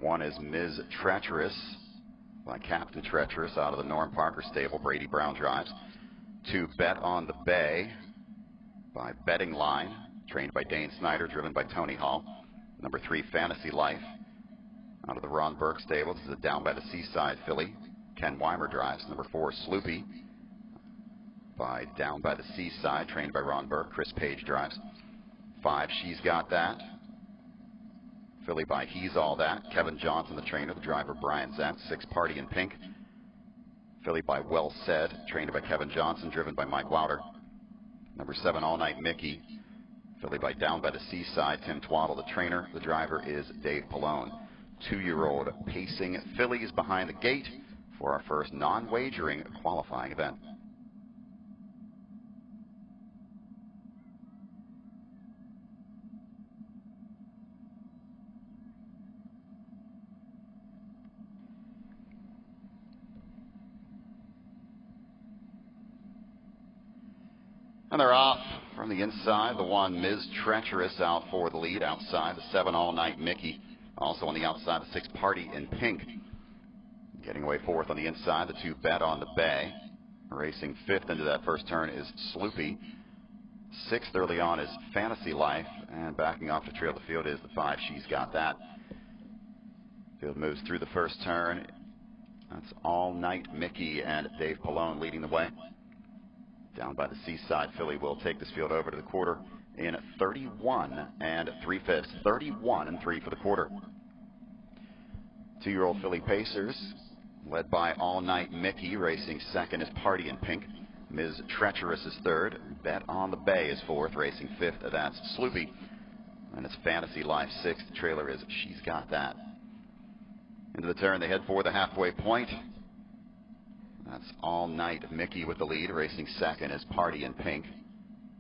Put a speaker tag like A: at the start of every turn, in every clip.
A: 1 is Ms. Treacherous by Captain Treacherous out of the Norm Parker stable. Brady Brown drives. 2, Bet on the Bay by Betting Line, trained by Dane Snyder, driven by Tony Hall. Number 3, Fantasy Life out of the Ron Burke stable. This is a Down by the Seaside filly. Ken Weimer drives. Number 4, Sloopy by Down by the Seaside, trained by Ron Burke. Chris Page drives. 5, She's Got That filly by He's All That. Kevin Johnson, the trainer. The driver, Brian Zent. 6, Party in Pink filly by Well Said, trained by Kevin Johnson, driven by Mike Wouter. Number 7, All Night Mickey filly by Down by the Seaside. Tim Twaddle, the trainer. The driver is Dave Pallone. 2-year-old pacing fillies behind the gate for our first non-wagering qualifying event. And they're off from the inside. The 1, Ms. Treacherous, out for the lead. Outside, the 7, All Night Mickey. Also on the outside, the 6, Party in Pink. Getting away 4th on the inside, the 2, Bet on the Bay. Racing 5th into that first turn is Sloopy. 6th early on is Fantasy Life. And backing off to trail the field is the 5, She's Got That. Field moves through the first turn. That's All Night Mickey and Dave Pallone leading the way. Down by the Seaside filly will take this field over to the quarter in 31 3/5. 31 3 for the quarter. 2-year-old filly pacers, led by All Night Mickey. Racing 2nd is Party in Pink. Ms. Treacherous is 3rd. Bet on the Bay is 4th. Racing 5th, that's Sloopy. And it's Fantasy Life 6th. The trailer is She's Got That. Into the turn, they head for the halfway point. That's All Night Mickey with the lead. Racing 2nd is Party in Pink.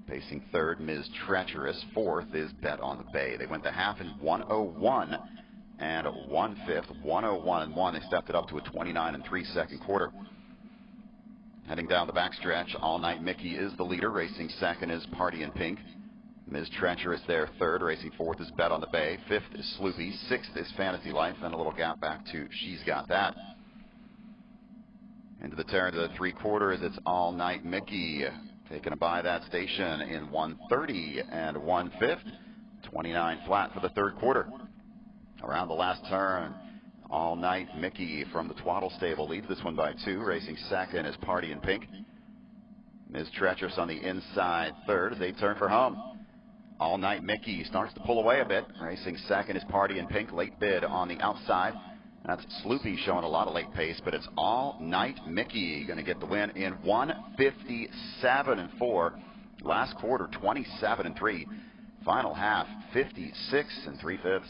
A: Pacing 3rd, Ms. Treacherous. 4th is Bet on the Bay. They went the half in 1:01 1/5. 1:01 1. They stepped it up to a 29 3 second quarter. Heading down the backstretch, All Night Mickey is the leader. Racing 2nd is Party in Pink. Ms. Treacherous there 3rd. Racing 4th is Bet on the Bay. 5th is Sloopy. 6th is Fantasy Life. And a little gap back to She's Got That. Into the turn to the 3/4, it's All Night Mickey, taken by that station in 1:30 1/5. 29 flat for the 3rd quarter. Around the last turn, All Night Mickey from the Twaddle stable leads this one by 2. Racing 2nd is Party in Pink. Ms. Treacherous on the inside 3rd as they turn for home. All Night Mickey starts to pull away a bit. Racing 2nd is Party in Pink. Late bid on the outside. That's Sloopy showing a lot of late pace, but it's All Night Mickey going to get the win in 1:57 4. Last quarter, 27 3. Final half, 56 3/5.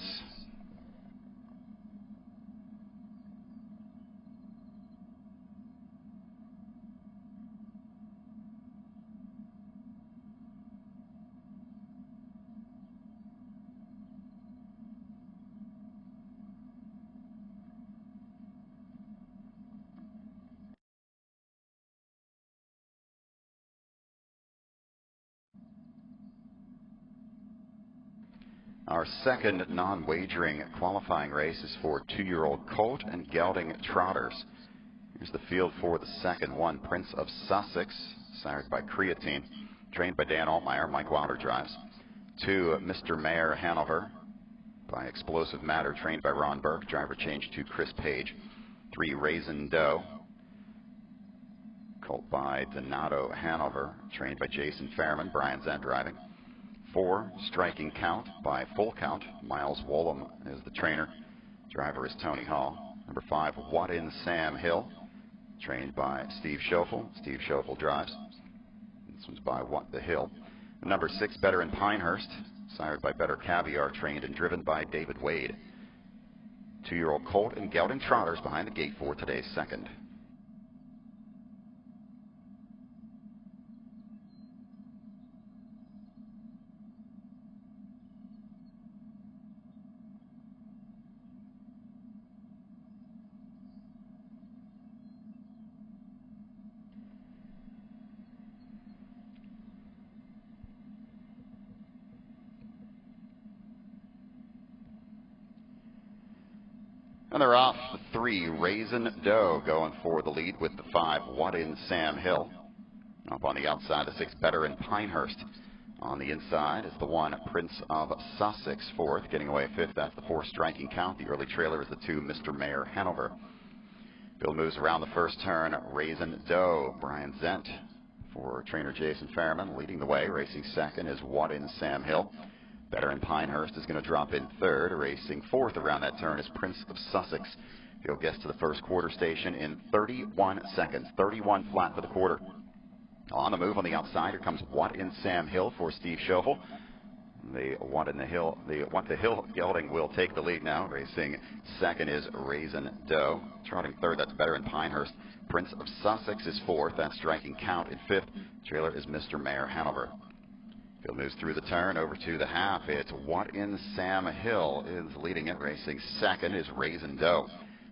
A: Our second non-wagering qualifying race is for 2-year-old colt and gelding trotters. Here's the field for the second one. Prince of Sussex, sired by Creatine, trained by Dan Altmaier. Mike Wouter drives. 2, Mr. Mayor Hanover by Explosive Matter, trained by Ron Burke. Driver changed to Chris Page. 3, Raisin Doe, colt by Donato Hanover, trained by Jason Fairman. Brian Zent driving. 4, Striking Count by Full Count. Miles Woolham is the trainer. Driver is Tony Hall. Number 5, What in Sam Hill, trained by Steve Schoeffel. Steve Schoeffel drives. This one's by What the Hill. And number 6, Better in Pinehurst, sired by Better Caviar, trained and driven by David Wade. 2-year-old colt and gelding trotters behind the gate for today's second. And they're off. The 3, Raisin Dough, going for the lead with the 5, What In Sam Hill. Up on the outside, the 6, Better in Pinehurst. On the inside is the 1, Prince of Sussex, 4th. Getting away 5th, that's the 4, Striking Count. The early trailer is the 2, Mr. Mayor Hanover. Field moves around the first turn. Raisin Dough, Brian Zent for trainer Jason Fairman. Leading the way, racing second is What In Sam Hill. Better in Pinehurst is going to drop in third. Racing fourth around that turn is Prince of Sussex. Field gets to the first quarter station in 31 seconds. 31 flat for the quarter. On the move on the outside, here comes What In Sam Hill for Steve Schoeffel. The What the Hill gelding will take the lead now. Racing second is Raisin Dough. Trotting third, that's Better in Pinehurst. Prince of Sussex is fourth. That's Striking Count in fifth. Trailer is Mr. Mayor Hanover. Field moves through the turn over to the half. It's What In Sam Hill is leading it. Racing second is Raisin Dough.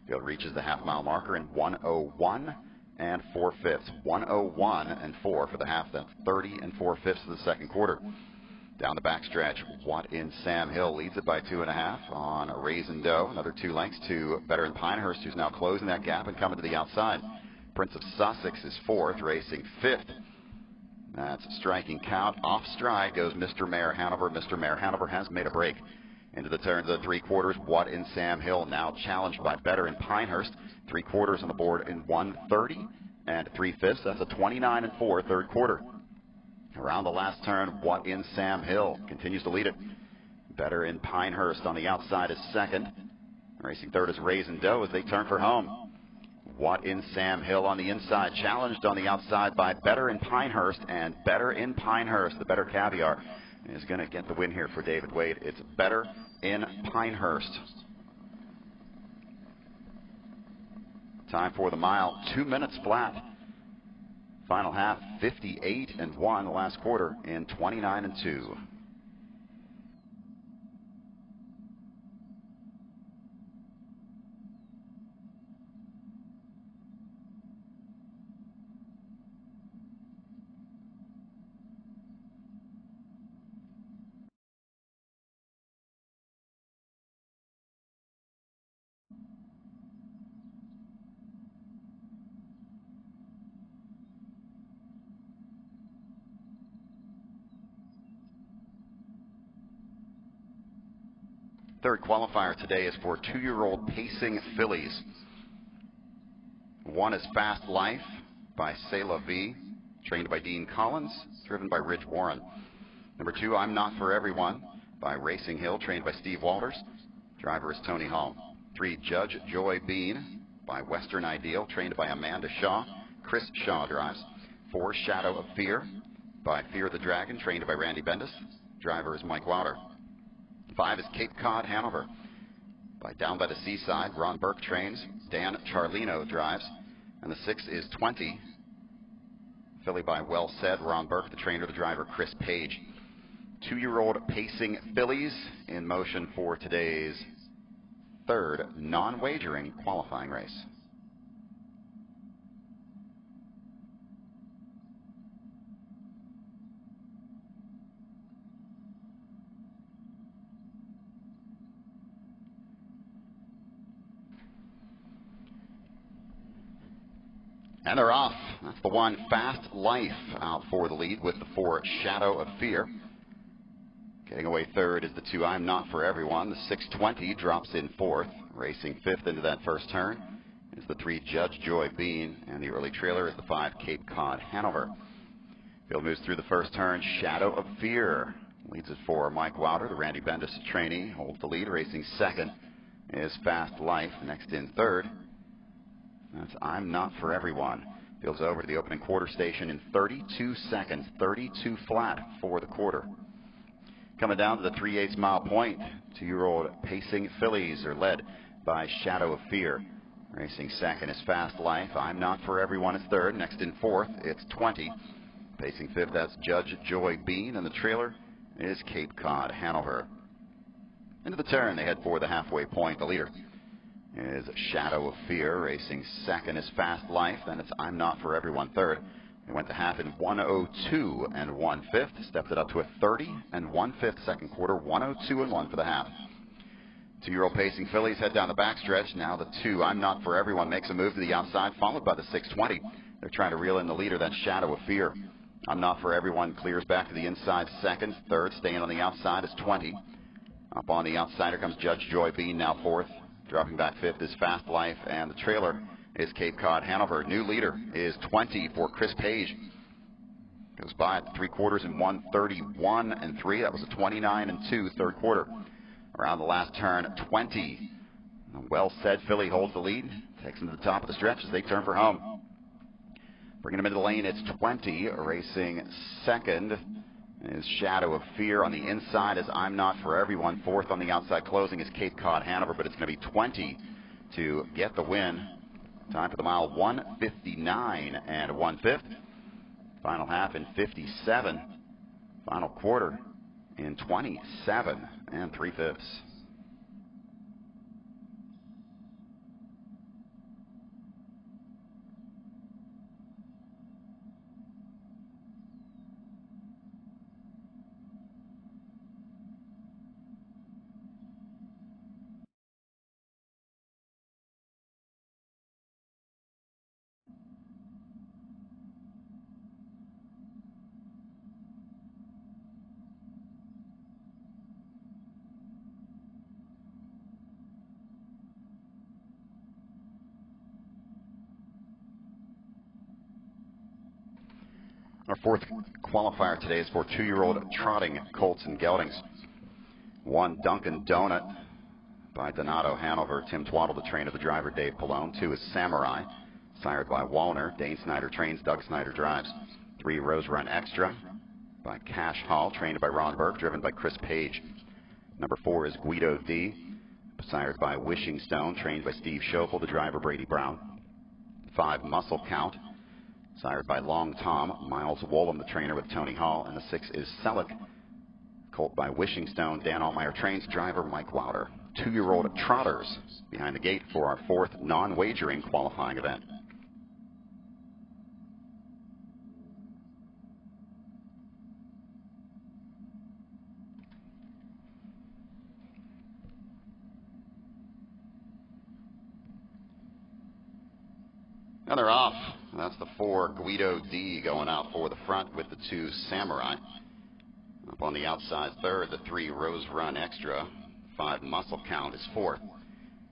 A: Field reaches the half-mile marker in 1:01 and 4/5. 1:01 and 4 for the half. That's 30 and 4/5 of the second quarter. Down the backstretch, What In Sam Hill leads it by 2.5 on Raisin Dough. Another 2 lengths to Better in Pinehurst, who's now closing that gap and coming to the outside. Prince of Sussex is fourth, racing fifth. That's Striking Count. Off stride goes Mr. Mayor Hanover. Mr. Mayor Hanover has made a break. Into the turns of the 3/4, What In Sam Hill now challenged by Better in Pinehurst. 3/4 on the board in 1:30 and 3/5. That's a 29 and 4 third quarter. Around the last turn, What In Sam Hill continues to lead it. Better in Pinehurst on the outside is second. Racing third is Raisin Dough as they turn for home. What In Sam Hill on the inside, challenged on the outside by Better in Pinehurst, and Better in Pinehurst, the Better Caviar, is going to get the win here for David Wade. It's Better in Pinehurst. Time for the mile, 2 minutes flat. Final half, 58 and 1. The last quarter in 29 and 2. Third qualifier today is for 2-year-old pacing fillies. 1 is Fast Life by C'est La Vie, trained by Dean Collins, driven by Ridge Warren. Number 2, I'm Not For Everyone by Racing Hill, trained by Steve Walters. Driver is Tony Hall. 3, Judge Joy Bean by Western Ideal, trained by Amanda Shaw. Chris Shaw drives. 4, Shadow of Fear by Fear the Dragon, trained by Randy Bendis. Driver is Mike Wilder. 5 is Cape Cod Hanover by Down by the Seaside. Ron Burke trains. Dan Charlino drives. And the 6 is 20. Filly by Well Said. Ron Burke, the trainer, the driver, Chris Page. 2-year-old pacing fillies in motion for today's third non-wagering qualifying race. And they're off. That's the 1, Fast Life, out for the lead with the 4, Shadow of Fear. Getting away third is the 2, I'm Not For Everyone. The 6:20 drops in fourth. Racing fifth into that first turn is the 3, Judge Joy Bean. And the early trailer is the 5, Cape Cod Hanover. Field moves through the first turn. Shadow of Fear leads it for Mike Wilder, the Randy Bendis trainee. Holds the lead. Racing second is Fast Life. Next in third, that's I'm Not For Everyone. Field's over to the opening quarter station in 32 seconds. 32 flat for the quarter. Coming down to the 3/8 mile point, 2-year-old pacing fillies are led by Shadow of Fear. Racing second is Fast Life. I'm Not For Everyone is third. Next in fourth, it's 20. Pacing fifth, that's Judge Joy Bean. And the trailer is Cape Cod Hanover. Into the turn, they head for the halfway point. The leader is Shadow of Fear. Racing second is Fast Life. Then it's I'm Not For Everyone third. They went to half in 1:02 and 1/5. Stepped it up to a 30 and 1/5 second quarter. 1:02 and 1 for the half. Two-year-old pacing fillies head down the backstretch. Now the 2, I'm Not For Everyone, makes a move to the outside, followed by the 620. They're trying to reel in the leader, that Shadow of Fear. I'm Not For Everyone clears back to the inside second. Third, staying on the outside, is 20. Up on the outsider comes Judge Joy Bean, now fourth. Dropping back fifth is Fast Life, and the trailer is Cape Cod Hanover. New leader is 20 for Chris Page. Goes by at 3/4 in 1:31 and 3. That was a 29 and 2 third quarter. Around the last turn, 20. A well-said filly holds the lead. Takes him to the top of the stretch as they turn for home. Bringing him into the lane, it's 20. Racing second is Shadow of Fear. On the inside is I'm Not For Everyone. Fourth on the outside closing is Cape Cod Hanover, but it's going to be 20 to get the win. Time for the mile, 1:59 and 1/5. Final half in 57. Final quarter in 27 and 3/5. Our fourth qualifier today is for two-year-old trotting colts and geldings. 1, Dunkin' Donut by Donato Hanover. Tim Twaddle, the trainer, the driver, Dave Pallone. 2 is Samurai, sired by Wallner. Dane Snyder trains, Doug Snyder drives. 3, Rose Run Extra by Cash Hall, trained by Ron Burke, driven by Chris Page. Number 4 is Guido D, sired by Wishing Stone, trained by Steve Schofel, the driver, Brady Brown. 5, Muscle Count, sired by Long Tom, Miles Woolham, the trainer, with Tony Hall. And the 6 is Selleck, colt by Wishing Stone, Dan Altmeyer trains, driver Mike Lauder. Two-year-old trotters behind the gate for our fourth non-wagering qualifying event. And they're off. That's the 4, Guido D, going out for the front with the 2, Samurai. Up on the outside third, the 3, Rose Run Extra. 5, Muscle Count is fourth.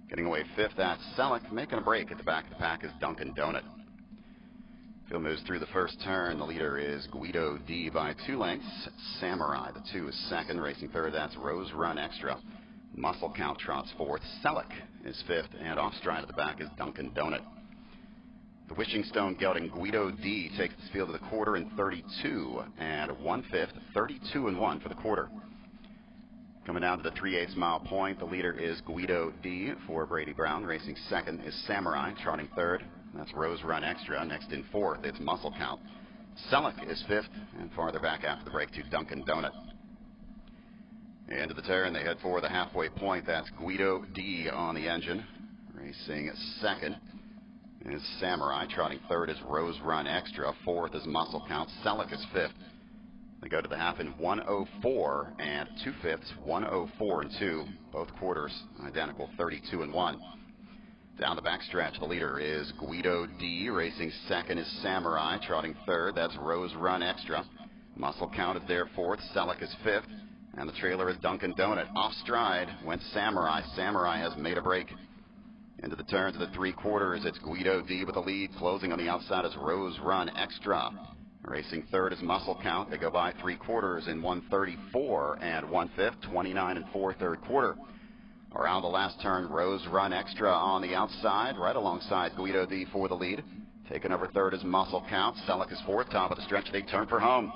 A: Getting away fifth, that's Selleck. Making a break at the back of the pack is Dunkin' Donut. Field moves through the first turn. The leader is Guido D by 2 lengths. Samurai, the 2, is second. Racing third, that's Rose Run Extra. Muscle Count trots fourth. Selleck is fifth. And off stride at the back is Dunkin' Donut. The Wishing Stone gelding Guido D takes this field to the quarter in 32 and 1/5, 32 and 1 for the quarter. Coming down to the 3/8 mile point, the leader is Guido D for Brady Brown. Racing second is Samurai, trotting third. That's Rose Run Extra. Next in fourth, it's Muscle Count. Selleck is fifth, and farther back after the break to Dunkin' Donut. Into the turn, they head for the halfway point. That's Guido D on the engine. Racing second is Samurai. Trotting third is Rose Run Extra. Fourth is Muscle Count. Selleck is fifth. They go to the half in 1:04 and 2/5, 1:04 and 2. Both quarters identical, 32 and 1. Down the backstretch, the leader is Guido D. Racing second is Samurai. Trotting third, that's Rose Run Extra. Muscle Count is there fourth. Selleck is fifth. And the trailer is Dunkin' Donut. Off stride went Samurai. Samurai has made a break. Into the turns of the 3/4, it's Guido D with the lead. Closing on the outside is Rose Run Extra. Racing third is Muscle Count. They go by 3/4 in 1:34 and 1/5, 29 and 4 third quarter. Around the last turn, Rose Run Extra on the outside, right alongside Guido D for the lead. Taking over third is Muscle Count. Selleck is fourth. Top of the stretch, they turn for home.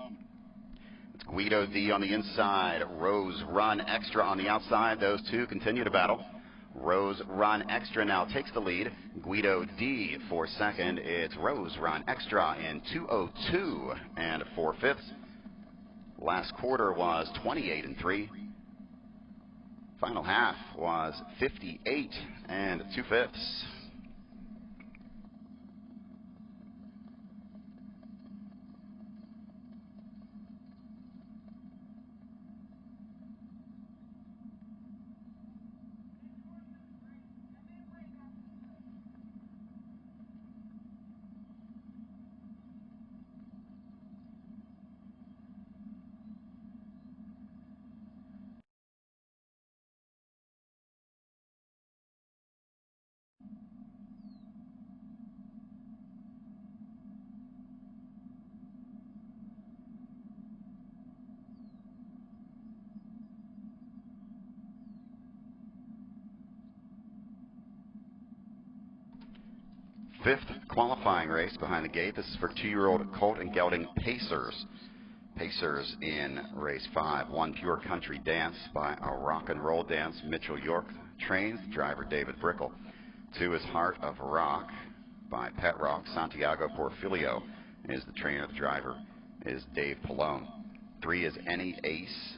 A: It's Guido D on the inside, Rose Run Extra on the outside. Those two continue to battle. Rose Run Extra now takes the lead. Guido D for second. It's Rose Run Extra in 2:02 and 4/5. Last quarter was 28 and 3. Final half was 58 and 2/5. fifth qualifying race behind the gate. This is for 2-year-old colt and gelding Pacers. Pacers in race 5. 1 Pure Country Dance by a Rock and Roll Dance. Mitchell York trains, driver David Brickle. 2 is Heart of Rock by Pet Rock. Santiago Porfilio is the trainer. The driver is Dave Pallone. 3 is Any Ace,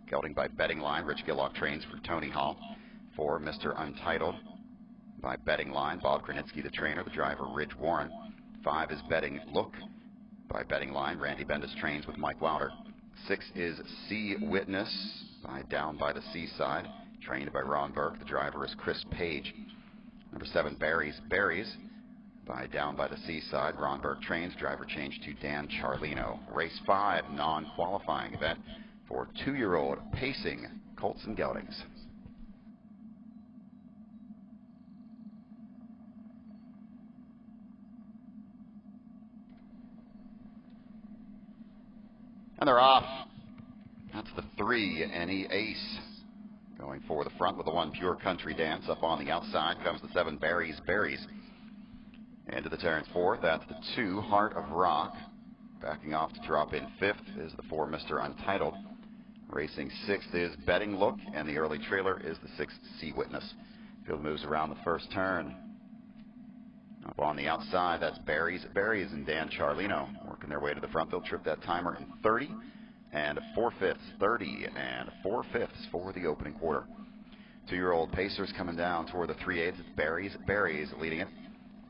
A: gelding by Betting Line. Rich Gillock trains for Tony Hall. 4, Mr. Untitled by Betting Line. Bob Kranitsky, the trainer. The driver, Ridge Warren. 5 is Betting Look by Betting Line. Randy Bendis trains with Mike Wilder. 6 is Sea Witness by Down by the Seaside, trained by Ron Burke. The driver is Chris Page. Number 7, Berries by Down by the Seaside. Ron Burke trains. Driver changed to Dan Charlino. Race 5, non-qualifying event for 2-year-old pacing colts and geldings. And they're off. That's the 3, Any Ace. Going for the front with the 1 Pure Country Dance. Up on the outside comes the 7, Berries. Into the turn 4th, that's the 2, Heart of Rock. Backing off to drop in 5th is the 4, Mr. Untitled. Racing 6th is Betting Look, and the early trailer is the 6, Sea Witness. Field moves around the first turn. Up on the outside, that's Berries and Dan Charlino working their way to the front. They'll trip that timer in 30 and 4/5, 30 and 4/5 for the opening quarter. 2-year-old Pacers coming down toward the 3/8. It's Berries leading it.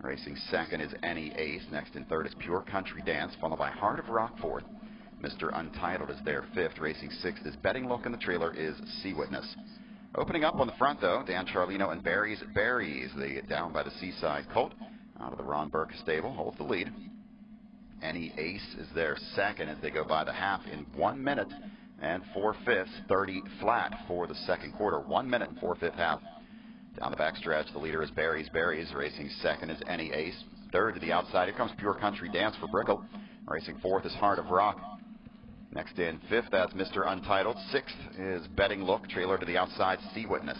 A: Racing 2nd is Any Ace. Next in 3rd is Pure Country Dance, followed by Heart of Rock 4th. Mr. Untitled is there 5th. Racing 6th is Betting Look, and the trailer is Sea Witness. Opening up on the front, though, Dan Charlino and Berries. The Down by the Seaside colt out of the Ron Burke stable holds the lead. Any Ace is there 2nd as they go by the half in 1 minute and 4/5, 30 flat for the second quarter. 1 minute and 4/5 half. Down the backstretch, the leader is Berries. Racing 2nd is Any Ace. 3rd to the outside, here comes Pure Country Dance for Brickle. Racing 4th is Heart of Rock. Next in 5th, that's Mr. Untitled. 6th is Betting Look. Trailer to the outside, Sea Witness.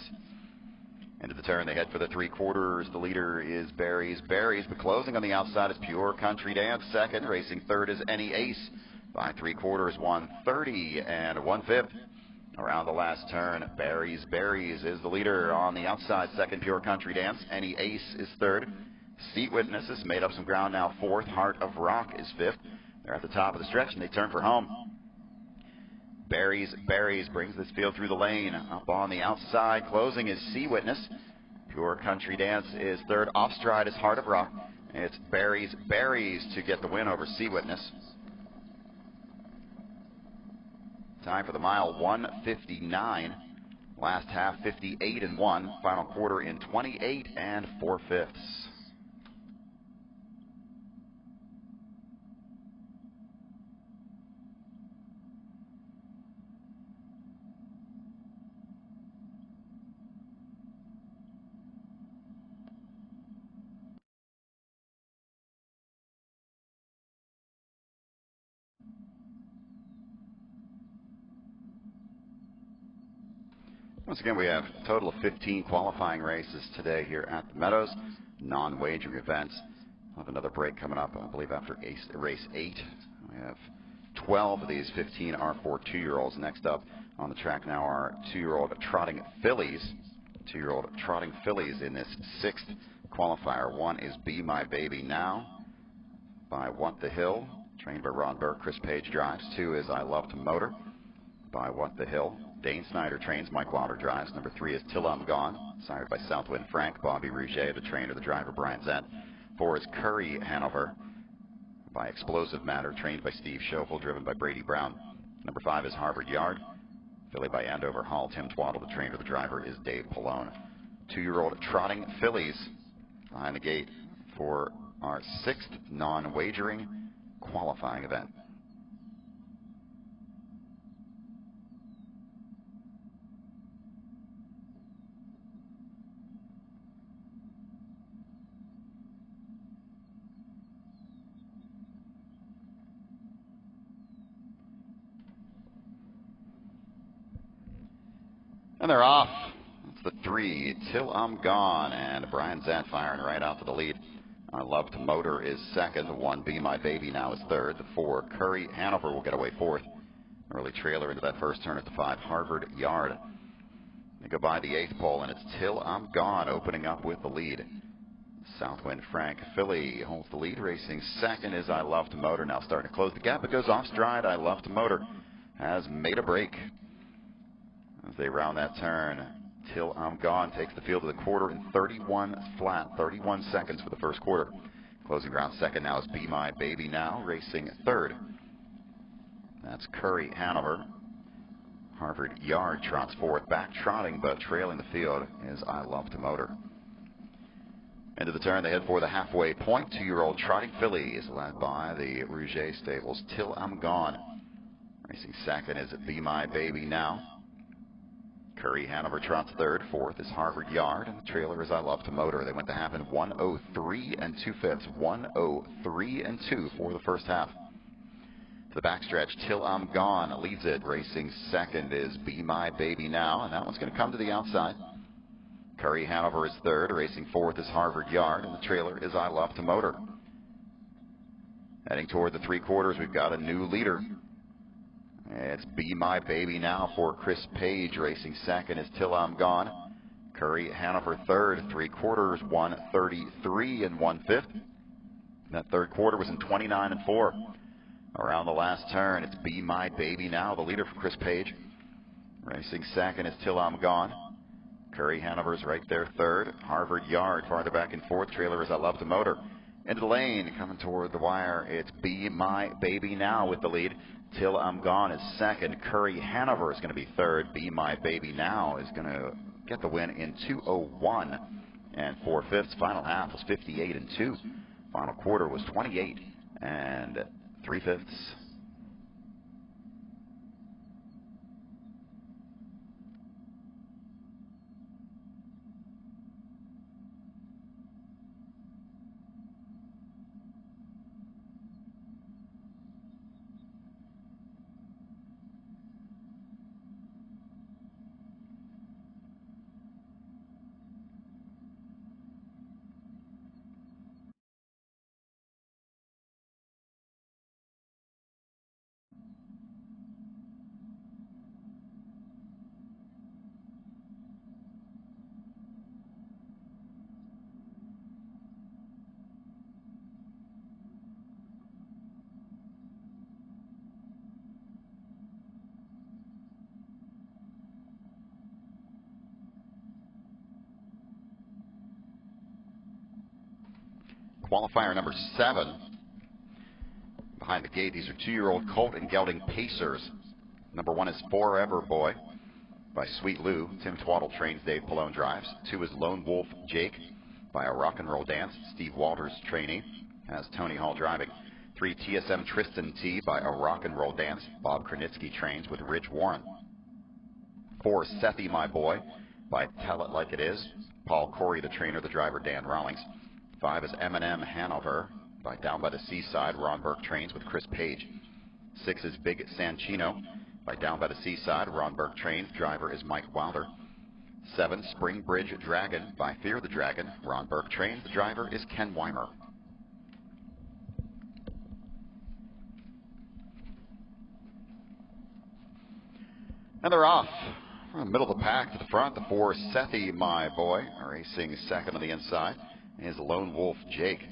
A: Into the turn, they head for the 3/4. The leader is Berries. But closing on the outside is Pure Country Dance. 2nd, racing 3rd is Any Ace. By 3/4, 1:30 and 1/5. Around the last turn, Berries is the leader on the outside. 2nd, Pure Country Dance. Any Ace is 3rd. Sea Witness has made up some ground now. 4th, Heart of Rock is 5th. They're at the top of the stretch, and they turn for home. Berries brings this field through the lane. Up on the outside, closing is Sea Witness. Pure Country Dance is 3rd. Off stride is Heart of Rock. It's Berries to get the win over Sea Witness. Time for the mile, 1:59. Last half, 58 and 1. Final quarter in 28 and 4/5. Once again, we have a total of 15 qualifying races today here at the Meadows, non-wagering events. We'll have another break coming up, I believe, after race 8. We have 12 of these. 15 are for 2-year-olds. Next up on the track now are 2-year-old trotting fillies. 2-year-old trotting fillies in this 6th qualifier. 1 is Be My Baby Now by Want the Hill, trained by Ron Burke. Chris Page drives. 2 is I Love to Motor by Want the Hill. Dane Snyder trains. Mike Wilder drives. Number 3 is Till I'm Gone, sired by Southwind Frank. Bobby Rouget, the trainer. The driver, Brian Zent. 4 is Curry Hanover by Explosive Matter, trained by Steve Schofield, driven by Brady Brown. Number 5 is Harvard Yard, filly by Andover Hall. Tim Twaddle, the trainer. The driver is Dave Pallone. 2-year-old trotting fillies behind the gate for our 6th non-wagering qualifying event. And they're off. It's the 3, Till I'm Gone, and Brian Zant firing right out to the lead. I Love to Motor is second. The 1, Be My Baby Now is third. The 4, Curry Hanover will get away fourth. Early trailer into that first turn at the 5, Harvard Yard. They go by the 8th pole, and it's Till I'm Gone opening up with the lead. Southwind Frank Philly holds the lead. Racing second is I Love to Motor. Now starting to close the gap. It goes off stride. I Love to Motor has made a break. As they round that turn, Till I'm Gone takes the field to the quarter in 31 flat, 31 seconds for the first quarter. Closing ground second now is Be My Baby Now, racing third. That's Curry Hanover. Harvard Yard trots fourth, back trotting but trailing the field is I Love to Motor. Into the turn, they head for the halfway point. 2-year-old Trotting Filly is led by the Rouget Stables. Till I'm Gone. Racing second is Be My Baby Now. Curry Hanover trots third. Fourth is Harvard Yard, and the trailer is I Love to Motor. They went to half in 1:03 2/5. 1:03 2 for the first half. To the backstretch, Till I'm Gone leads it. Racing second is Be My Baby Now, and that one's going to come to the outside. Curry Hanover is third. Racing fourth is Harvard Yard, and the trailer is I Love to Motor. Heading toward the 3/4, we've got a new leader. It's Be My Baby Now for Chris Page. Racing second is Till I'm Gone. Curry Hanover third. 3/4, 1:33 1/5. That third quarter was in 29 4. Around the last turn, it's Be My Baby Now, the leader for Chris Page. Racing second is Till I'm Gone. Curry Hanover's right there third. Harvard Yard farther back in fourth. Trailer is I Love to Motor. Into the lane, coming toward the wire, it's Be My Baby Now with the lead. Till I'm Gone is second. Curry Hanover is going to be third. Be My Baby Now is going to get the win in 2:01 4/5. Final half was 58 2. Final quarter was 28 3/5. Qualifier number 7. Behind the gate, these are 2-year-old Colt and Gelding Pacers. Number 1 is Forever Boy by Sweet Lou. Tim Twaddle trains, Dave Pallone drives. 2 is Lone Wolf Jake by A Rock and Roll Dance. Steve Walters trainee has Tony Hall driving. 3, TSM Tristan T by A Rock and Roll Dance. Bob Kranitsky trains with Rich Warren. 4, Sethy My Boy by Tell It Like It Is. Paul Corey, the trainer, the driver, Dan Rawlings. 5 is M&M Hanover by Down by the Seaside. Ron Burke trains with Chris Page. 6 is Big Sanchino by Down by the Seaside. Ron Burke trains. Driver is Mike Wilder. 7, Spring Bridge Dragon by Fear the Dragon. Ron Burke trains. The driver is Ken Weimer. And they're off. From the middle of the pack to the front, the 4, Sethy My Boy, racing second on the inside, is Lone Wolf Jake.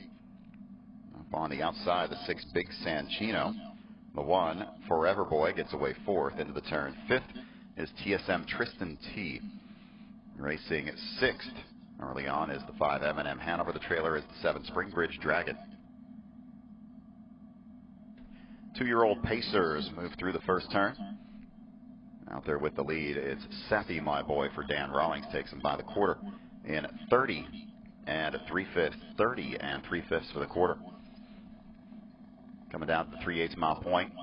A: Up on the outside, the 6, Big Sanchino. The 1, Forever Boy, gets away fourth into the turn. 5th is TSM Tristan T. Racing 6th early on is the 5, M&M Hanover. The trailer is the 7, Springbridge Dragon. 2-year-old Pacers move through the first turn. Out there with the lead, it's Sethy My Boy for Dan Rawlings. Takes him by the quarter in 30 3/5. 30 3/5 for the quarter. Coming down to the 3/8 mile point,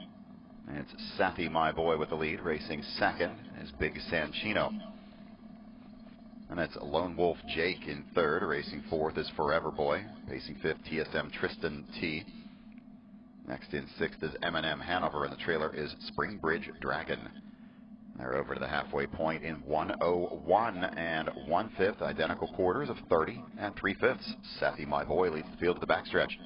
A: it's Sethy My Boy with the lead. Racing second is Big Sanchino. And that's Lone Wolf Jake in third. Racing fourth is Forever Boy. Pacing fifth, TSM Tristan T. Next in sixth is M&M Hanover, and the trailer is Springbridge Dragon. They're over to the halfway point in 1:01 and 1/5, identical quarters of 30 and 3/5. Sethi, My Boy, leads the field to the backstretch.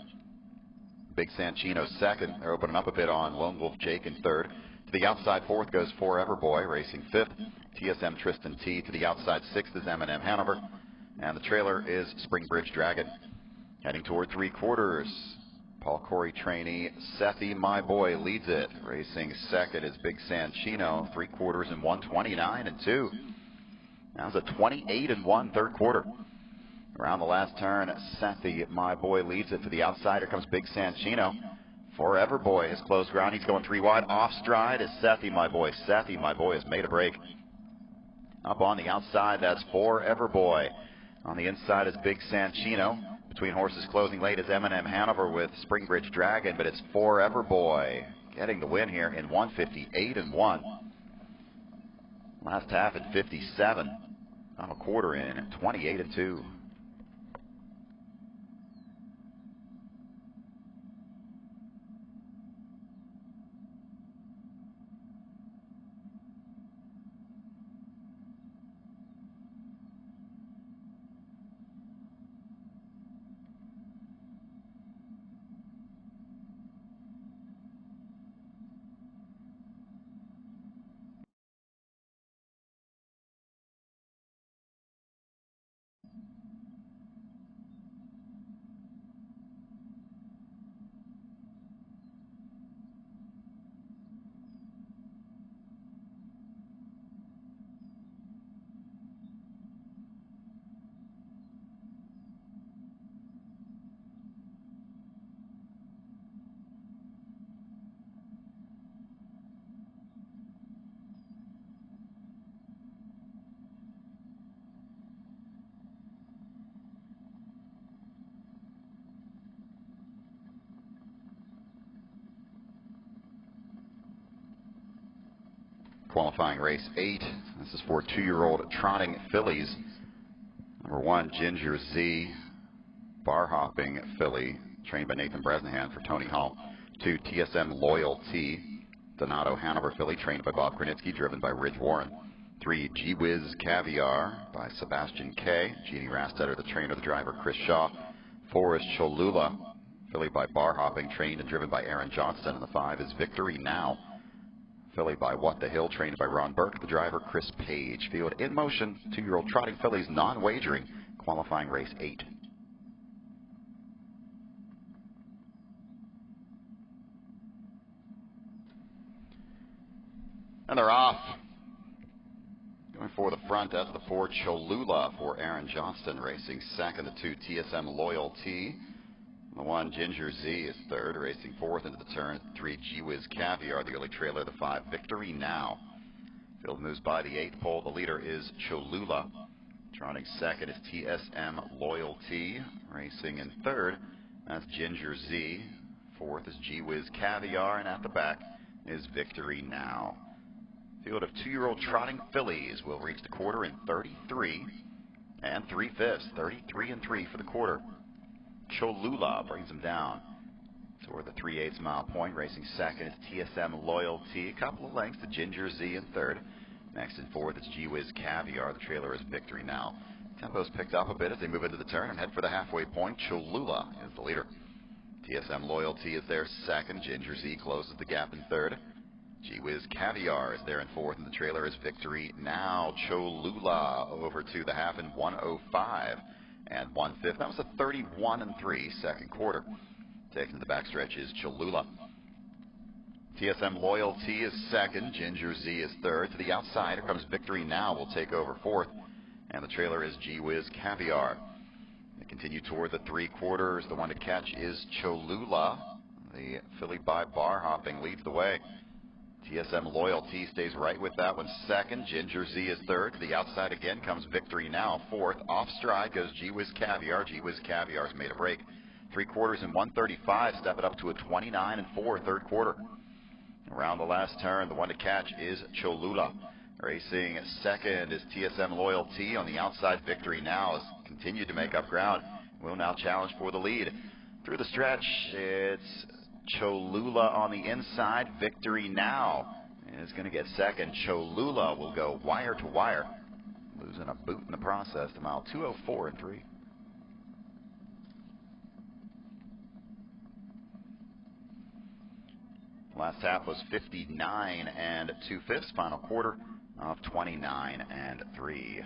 A: Big Sanchino second. They're opening up a bit on Lone Wolf Jake in third. To the outside fourth goes Forever Boy, racing fifth. TSM Tristan T. To the outside sixth is M&M Hanover. And the trailer is Springbridge Dragon. Heading toward three quarters. Paul Corey trainee Sethi, My Boy, leads it. Racing second is Big Sanchino, 3 quarters in 1:29 and 2. That was a 28 and 1 third quarter. Around the last turn, Sethi, My Boy, leads it. To the outside, here comes Big Sanchino. Forever Boy has closed ground. He's going 3 wide. Off stride is Sethi, My Boy. Sethi, My Boy, has made a break. Up on the outside, that's Forever Boy. On the inside is Big Sanchino. Between horses closing late is M&M Hanover with Springbridge Dragon, but it's Forever Boy getting the win here in 1:58 and 1. Last half at 57. Final quarter in 28 and 2. Qualifying race 8. This is for 2-year-old trotting fillies. Number 1, Ginger Z, bar hopping filly, trained by Nathan Bresnahan for Tony Hall. 2, TSM Loyalty, Donato Hanover filly, trained by Bob Krenitsky, driven by Ridge Warren. 3, G-Wiz Caviar by Sebastian K. Jeannie Rastetter, the trainer, the driver, Chris Shaw. 4 is Cholula, filly by bar hopping, trained and driven by Aaron Johnston. And the 5 is Victory Now, filly by What the Hill, trained by Ron Burke, the driver, Chris Page. Field in motion, 2-year-old trotting fillies, non-wagering, qualifying race 8. And they're off. Going for the front, that's the 4, Cholula for Aaron Johnston, racing second. The 2, TSM Loyalty. The 1, Ginger Z, is third, racing fourth into the turn. 3, G-Wiz Caviar, the early trailer. The 5, Victory Now. Field moves by the 8th pole. The leader is Cholula. Trotting second is TSM Loyalty. Racing in third, that's Ginger Z. Fourth is G-Wiz Caviar, and at the back is Victory Now. Field of 2-year-old trotting fillies will reach the quarter in 33 and 3/5. 33 and 3 for the quarter. Cholula brings him down toward the 3/8 mile point. Racing second is TSM Loyalty. A couple of lengths to Ginger Z in third. Next and fourth is G-Wiz Caviar. The trailer is Victory Now. Tempo's picked up a bit as they move into the turn and head for the halfway point. Cholula is the leader. TSM Loyalty is there second. Ginger Z closes the gap in third. G-Wiz Caviar is there in fourth, and the trailer is Victory Now. Cholula over to the half in 1:05 and 1/5. That was a 31 and 3 second quarter. Taking the backstretch is Cholula. TSM Loyalty is second. Ginger Z is third. To the outside, here comes Victory Now. Will take over fourth, and the trailer is G-Wiz Caviar. They continue toward the 3 quarters. The one to catch is Cholula. The filly by bar hopping leads the way. TSM Loyalty stays right with that one second. Ginger Z is third. To the outside again comes Victory Now, fourth. Off stride goes G-Wiz Caviar. G-Wiz Caviar's made a break. 3 quarters in 1:35. Step it up to a 29 and 4 third quarter. Around the last turn, the one to catch is Cholula. Racing second is TSM Loyalty. On the outside, Victory Now has continued to make up ground. Will now challenge for the lead. Through the stretch, it's Cholula on the inside. Victory Now is going to get second. Cholula will go wire to wire, losing a boot in the process to mile 204 and 3. Last half was 59 and 2/5. Final quarter of 29 and 3.